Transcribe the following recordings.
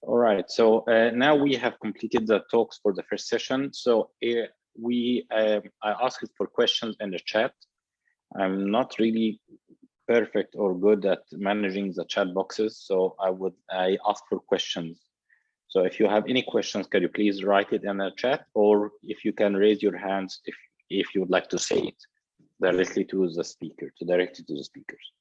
All right, so now we have completed the talks for the first session. So I asked for questions in the chat. I'm not really perfect or good at managing the chat boxes, so I ask for questions. So if you have any questions, can you please write it in the chat, or if you can raise your hands if you would like to say it directly to the speaker, directly to the speakers.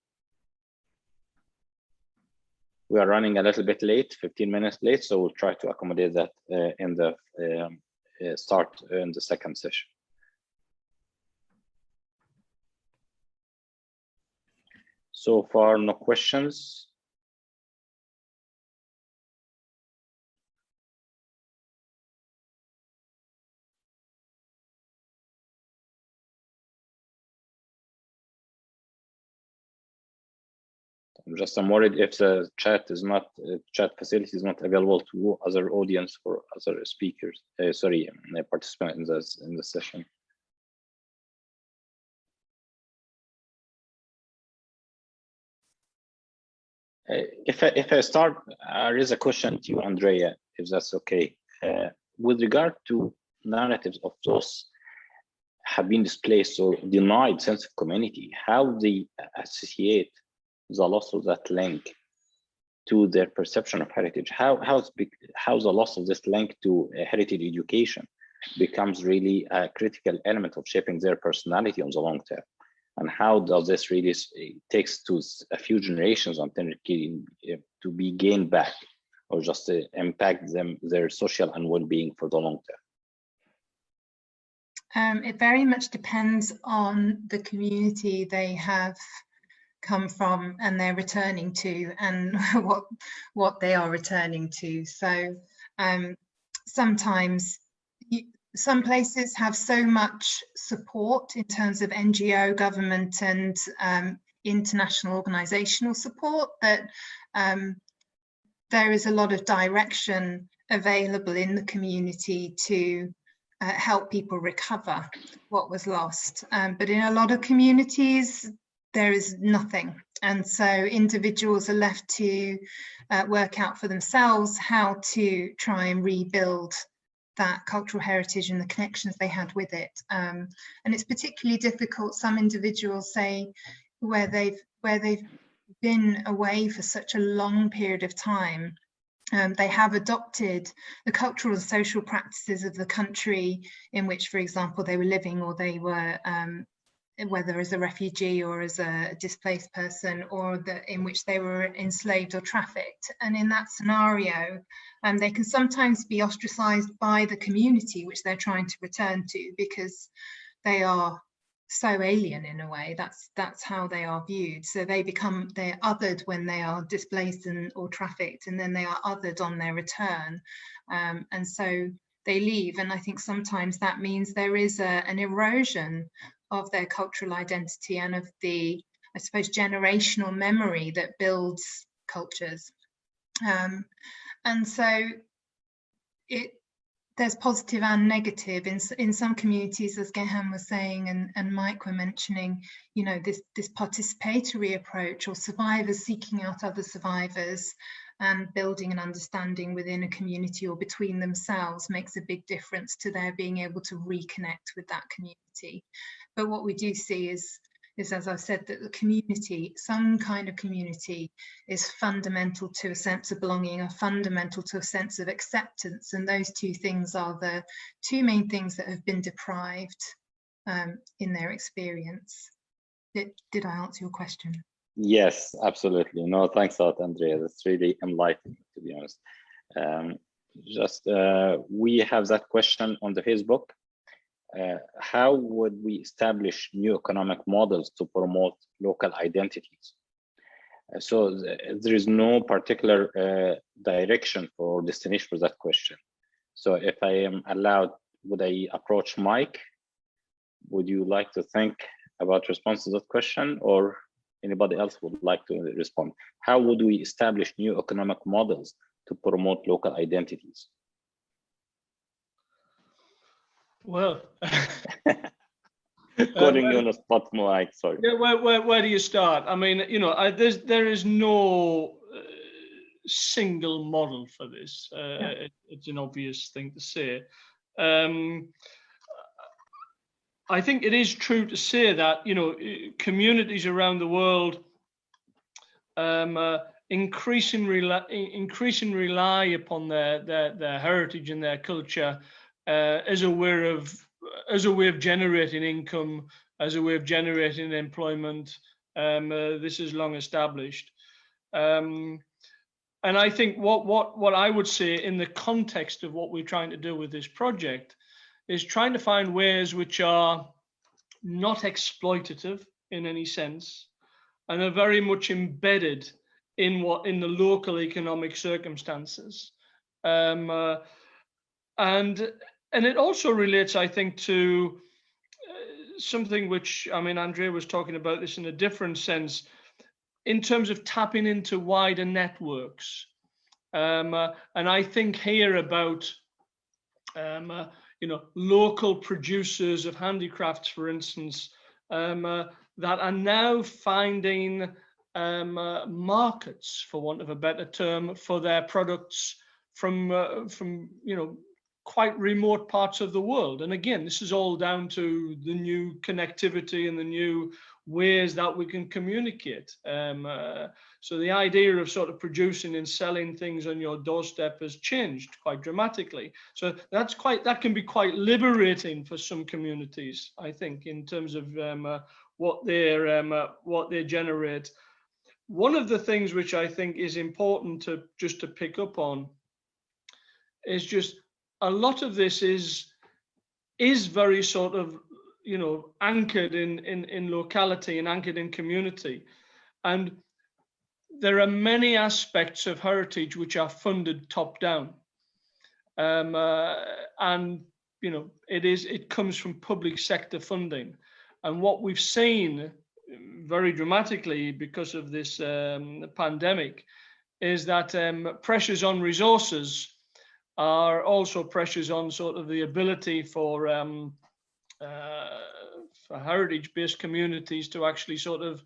We are running a little bit late, 15 minutes late, so we'll try to accommodate that in the start in the second session. So far, no questions. I'm worried if the chat facility is not available to other audience or other speakers. Participants in the session. If I start, there is a question to you, Andrea, if that's okay. With regard to narratives of those have been displaced or denied sense of community, how they associate the loss of that link to their perception of heritage, how the loss of this link to heritage education becomes really a critical element of shaping their personality on the long term, and how does this really takes to a few generations until to be gained back, or just impact their social and well-being for the long term? It very much depends on the community they have come from and they're returning to, and what they are returning to. So sometimes some places have so much support in terms of NGO, government and international organizational support that there is a lot of direction available in the community to help people recover what was lost. But in a lot of communities, there is nothing. And so individuals are left to work out for themselves how to try and rebuild that cultural heritage and the connections they had with it. And it's particularly difficult, some individuals say, where they've been away for such a long period of time. They have adopted the cultural and social practices of the country in which, for example, they were living, or they were whether as a refugee or as a displaced person, or in which they were enslaved or trafficked. And in that scenario, they can sometimes be ostracized by the community which they're trying to return to, because they are so alien in a way. That's how they are viewed. So they're othered when they are displaced or trafficked, and then they are othered on their return. And so they leave. And I think sometimes that means there is an erosion of their cultural identity and of the, I suppose, generational memory that builds cultures. And so there's positive and negative in some communities, as Gehan was saying and Mike were mentioning, you know, this participatory approach, or survivors seeking out other survivors and building an understanding within a community or between themselves makes a big difference to their being able to reconnect with that community. But what we do see is, as I've said, that the community, some kind of community, is fundamental to a sense of belonging, or fundamental to a sense of acceptance. And those two things are the two main things that have been deprived in their experience. Did I answer your question? Yes, absolutely. No, thanks a lot, Andrea. That's really enlightening, to be honest. We have that question on the Facebook. How would we establish new economic models to promote local identities? So there is no particular direction or destination for that question. So if I am allowed, would I approach Mike? Would you like to think about response to that question, or anybody else would like to respond? How would we establish new economic models to promote local identities? Well, putting you on the spot, Mike. Sorry. Yeah, where do you start? I mean, you know, there is no single model for this. It's an obvious thing to say. I think it is true to say that, you know, communities around the world increasingly rely upon their heritage and their culture as a way of generating income, as a way of generating employment. This is long established. And I think what I would say in the context of what we're trying to do with this project is trying to find ways which are not exploitative in any sense and are very much embedded in the local economic circumstances. And it also relates, I think, to something which, I mean, Andrea was talking about this in a different sense, in terms of tapping into wider networks. And I think here about, you know, local producers of handicrafts, for instance, that are now finding markets, for want of a better term, for their products from you know, quite remote parts of the world. And again, this is all down to the new connectivity and the new ways that we can communicate. So the idea of sort of producing and selling things on your doorstep has changed quite dramatically. So that can be quite liberating for some communities, I think, in terms of what they generate. One of the things which I think is important to pick up on is just a lot of this is very sort of, you know, anchored in locality and anchored in community. And there are many aspects of heritage which are funded top down. And, you know, it comes from public sector funding. And what we've seen very dramatically because of this pandemic is that pressures on resources are also pressures on sort of the ability for heritage-based communities to actually sort of,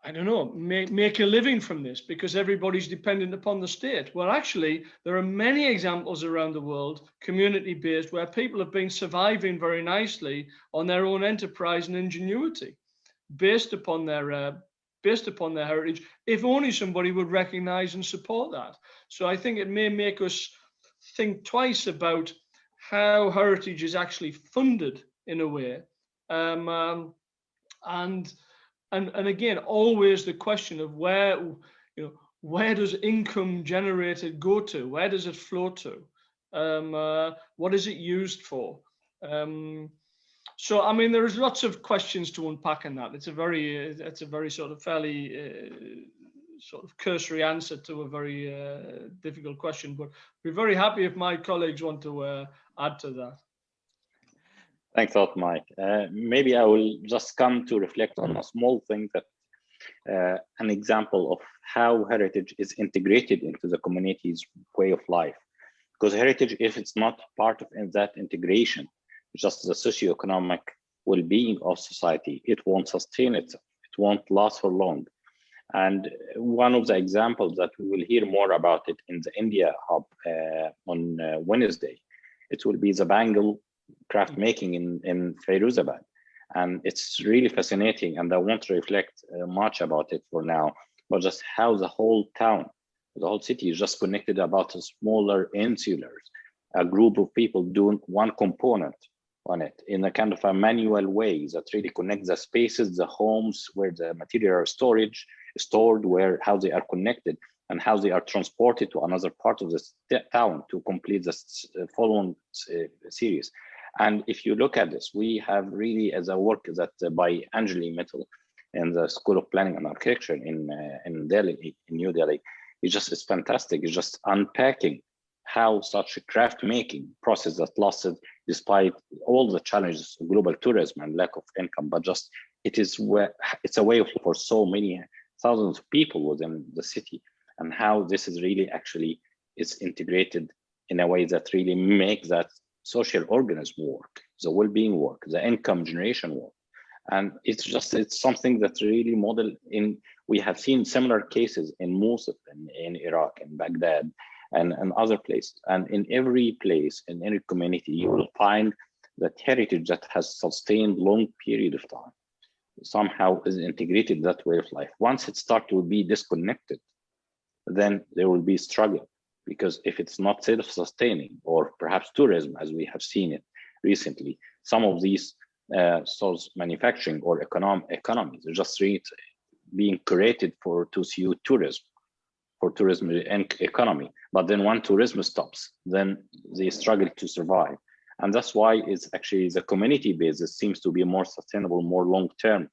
I don't know, make a living from this, because everybody's dependent upon the state. Well, actually, there are many examples around the world, community-based, where people have been surviving very nicely on their own enterprise and ingenuity, based upon their heritage, if only somebody would recognize and support that. So I think it may make us think twice about how heritage is actually funded in a way. And again, always the question of where does income generated go to? Where does it flow to? What is it used for? So, I mean, there's lots of questions to unpack in that. It's a very sort of fairly sort of cursory answer to a very difficult question, but I'd be very happy if my colleagues want to add to that. Thanks a lot, Mike. Maybe I will just come to reflect on a small thing, that an example of how heritage is integrated into the community's way of life. Because heritage, if it's not part of that integration, just the socioeconomic well-being of society, it won't sustain itself. It won't last for long. And one of the examples that we will hear more about it in the India hub on Wednesday, it will be the bangle craft making in Fairuzabad. And it's really fascinating, and I won't reflect much about it for now, but just how the whole town, the whole city is just connected about a smaller insulars, a group of people doing one component on it in a kind of a manual way that really connects the spaces, the homes where the material are stored, how they are connected and how they are transported to another part of the town to complete the following series. And if you look at this, we have really, as a work that by Anjali Mittal in the School of Planning and Architecture in Delhi, in New Delhi, it's fantastic. It's just unpacking how such a craft making process that lasted despite all the challenges of global tourism and lack of income, but just it's a way for so many thousands of people within the city, and how this is really actually is integrated in a way that really makes that social organism work, the well-being work, the income generation work. And it's something that really model in We have seen similar cases in Mosul, in Iraq, in Baghdad, and other places. And in every place, in every community, you will find that heritage that has sustained long period of time somehow is integrated that way of life. Once it starts to be disconnected, then there will be struggle, because if it's not self-sustaining, or perhaps tourism, as we have seen it recently, some of these source manufacturing or economies are just being created to suit tourism, for tourism and economy. But then when tourism stops, then they struggle to survive. And that's why it's actually the community basis seems to be more sustainable, more long-term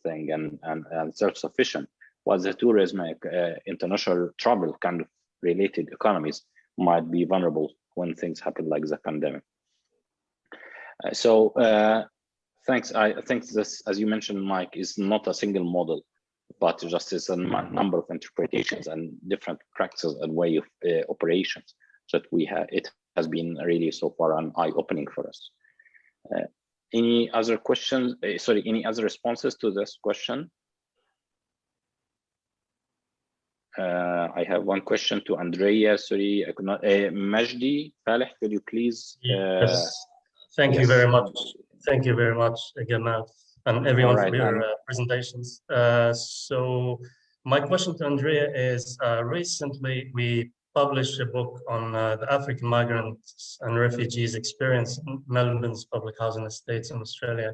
thing and self-sufficient. While the tourism, international travel kind of related economies might be vulnerable when things happen like the pandemic. Thanks. I think this, as you mentioned, Mike, is not a single model, but just is a number of interpretations and different practices and way of operations that we have. It has been really so far an eye-opening for us. Any other questions? Sorry, any other responses to this question? I have one question to Andrea. Sorry, I could not. Majdi Faleh, could you please? Yes. Thank you very much. Thank you very much, Gamal, and everyone for your presentations. So my question to Andrea is, recently we published a book on the African migrants and refugees experience in Melbourne's public housing estates in Australia.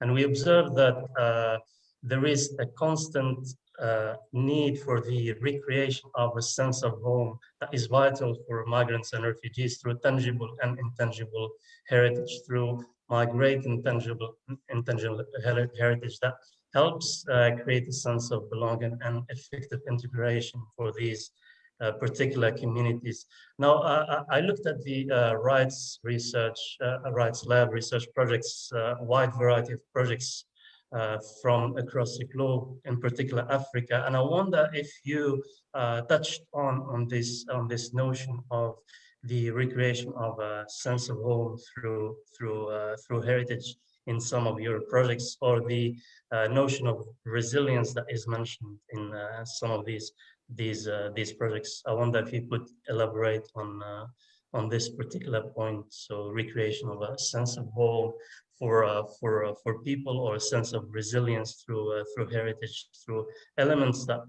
And we observed that there is a constant need for the recreation of a sense of home that is vital for migrants and refugees through tangible and intangible heritage, through migrating intangible heritage that helps create a sense of belonging and effective integration for these particular communities. Now, I looked at the rights lab research projects, a wide variety of projects from across the globe, in particular Africa, and I wonder if you touched on this notion of the recreation of a sense of home through heritage in some of your projects, or the notion of resilience that is mentioned in some of these projects. I wonder if you could elaborate on this particular point. So recreation of a sense of home for people, or a sense of resilience through heritage, through elements that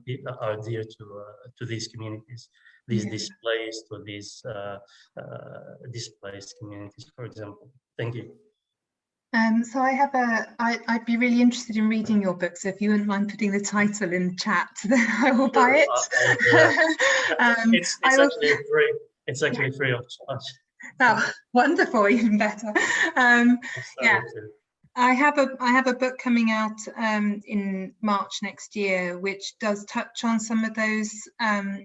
are dear to these communities, these displaced, or these displaced communities, for example. Thank you. So I'd be really interested in reading your book. So if you wouldn't mind putting the title in the chat, then I will buy it. It's actually free of charge. Oh, wonderful, even better. Yeah, I have a book coming out in March next year, which does touch on some of those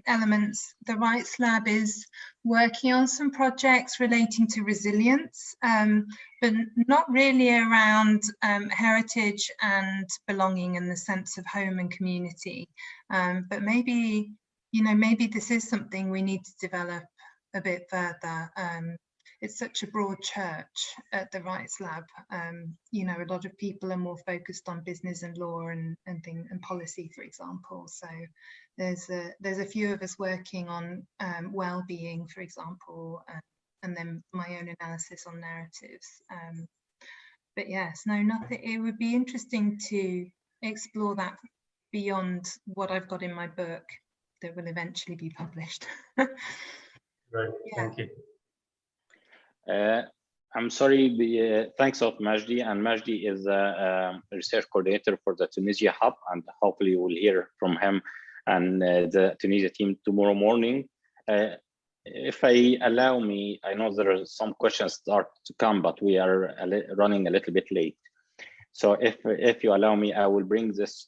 elements. The Rights Lab is working on some projects relating to resilience, but not really around heritage and belonging and the sense of home and community. But maybe, maybe this is something we need to develop a bit further. It's such a broad church at the Rights Lab. A lot of people are more focused on business and law and policy, for example. So there's a few of us working on well-being, for example, and then my own analysis on narratives. But yes, nothing. It would be interesting to explore that beyond what I've got in my book that will eventually be published. Right. Yeah. Thank you. I'm sorry, thanks of Majdi, and Majdi is a research coordinator for the Tunisia Hub, and hopefully we'll hear from him and the Tunisia team tomorrow morning. If I allow me, I know there are some questions start to come, but we are running a little bit late. So if you allow me, I will bring this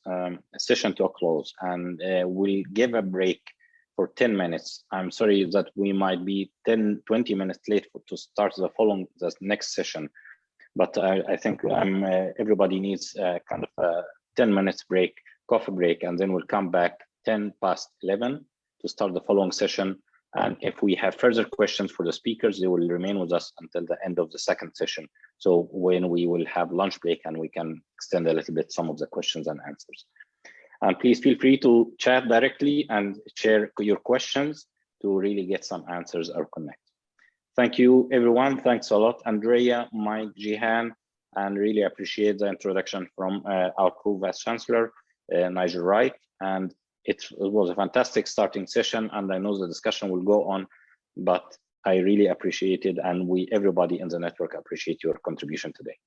session to a close, and we'll give a break for 10 minutes. I'm sorry that we might be 20 minutes late to start the next session, but I think everybody needs kind of a 10 minutes break, coffee break, and then we'll come back 11:10 to start the following session. And if we have further questions for the speakers, they will remain with us until the end of the second session. So when we will have lunch break, and we can extend a little bit some of the questions and answers. And please feel free to chat directly and share your questions to really get some answers or connect. Thank you, everyone. Thanks a lot, Andrea, Mike, Jihan, and really appreciate the introduction from our Vice Chancellor, Nigel Wright. And it was a fantastic starting session, and I know the discussion will go on, but I really appreciate it, and everybody in the network appreciate your contribution today.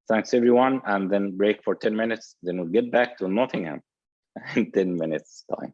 Thanks, everyone, and then break for 10 minutes, then we'll get back to Nottingham in 10 minutes time.